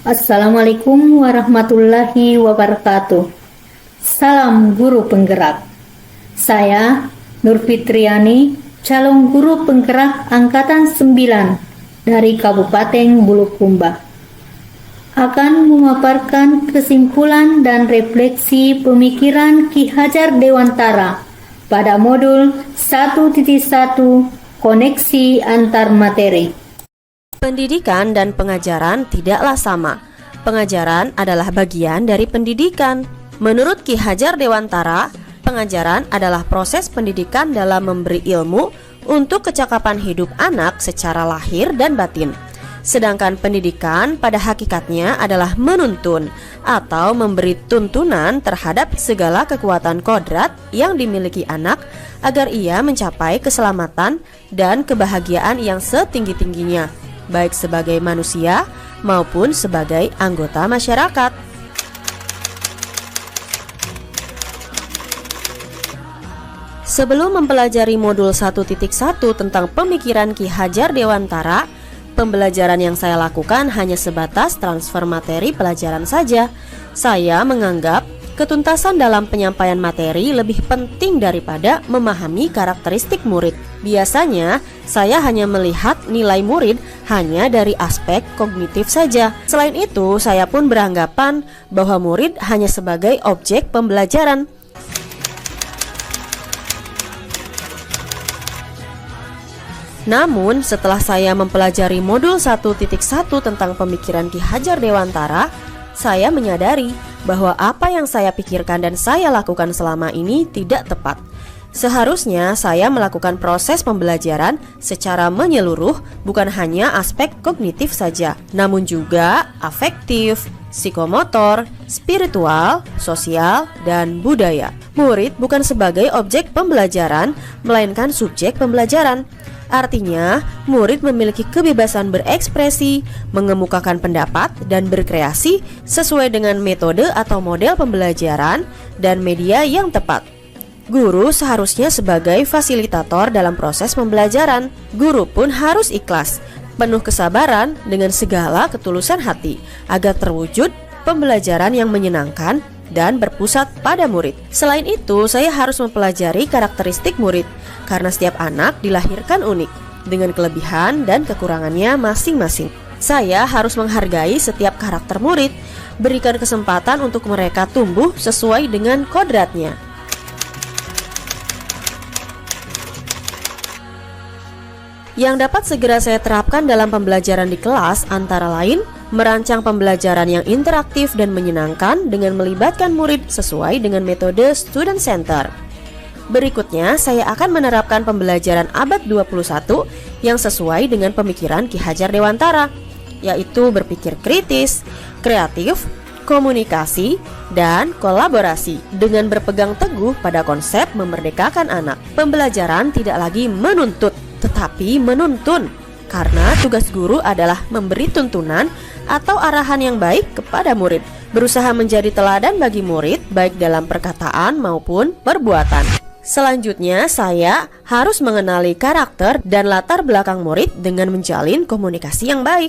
Assalamualaikum warahmatullahi wabarakatuh. Salam guru penggerak. Saya Nur Fitriani, calon guru penggerak angkatan 9 dari Kabupaten Bulukumba, akan memaparkan kesimpulan dan refleksi pemikiran Ki Hajar Dewantara pada modul 1.1 koneksi antar materi. Pendidikan dan pengajaran tidaklah sama. Pengajaran adalah bagian dari pendidikan. Menurut Ki Hajar Dewantara, pengajaran adalah proses pendidikan dalam memberi ilmu untuk kecakapan hidup anak secara lahir dan batin. Sedangkan pendidikan pada hakikatnya adalah menuntun atau memberi tuntunan terhadap segala kekuatan kodrat yang dimiliki anak agar ia mencapai keselamatan dan kebahagiaan yang setinggi-tingginya, baik sebagai manusia maupun sebagai anggota masyarakat. Sebelum mempelajari modul 1.1 tentang pemikiran Ki Hajar Dewantara, pembelajaran yang saya lakukan hanya sebatas transfer materi pelajaran saja. Saya menganggap ketuntasan dalam penyampaian materi lebih penting daripada memahami karakteristik murid. Biasanya, saya hanya melihat nilai murid hanya dari aspek kognitif saja. Selain itu, saya pun beranggapan bahwa murid hanya sebagai objek pembelajaran. Namun, setelah saya mempelajari modul 1.1 tentang pemikiran Ki Hajar Dewantara, saya menyadari bahwa apa yang saya pikirkan dan saya lakukan selama ini tidak tepat. Seharusnya saya melakukan proses pembelajaran secara menyeluruh, bukan hanya aspek kognitif saja, namun juga afektif, psikomotor, spiritual, sosial, dan budaya. Murid bukan sebagai objek pembelajaran, melainkan subjek pembelajaran. Artinya, murid memiliki kebebasan berekspresi, mengemukakan pendapat, dan berkreasi sesuai dengan metode atau model pembelajaran dan media yang tepat. Guru seharusnya sebagai fasilitator dalam proses pembelajaran. Guru pun harus ikhlas, penuh kesabaran dengan segala ketulusan hati, agar terwujud pembelajaran yang menyenangkan dan berpusat pada murid. Selain itu, saya harus mempelajari karakteristik murid, karena setiap anak dilahirkan unik, dengan kelebihan dan kekurangannya masing-masing. Saya harus menghargai setiap karakter murid, berikan kesempatan untuk mereka tumbuh sesuai dengan kodratnya. Yang dapat segera saya terapkan dalam pembelajaran di kelas antara lain merancang pembelajaran yang interaktif dan menyenangkan dengan melibatkan murid sesuai dengan metode student center. Berikutnya, saya akan menerapkan pembelajaran abad 21 yang sesuai dengan pemikiran Ki Hajar Dewantara, yaitu berpikir kritis, kreatif, komunikasi, dan kolaborasi dengan berpegang teguh pada konsep memerdekakan anak. Pembelajaran tidak lagi menuntut, tetapi menuntun, karena tugas guru adalah memberi tuntunan atau arahan yang baik kepada murid, berusaha menjadi teladan bagi murid baik dalam perkataan maupun perbuatan. Selanjutnya, saya harus mengenali karakter dan latar belakang murid dengan menjalin komunikasi yang baik.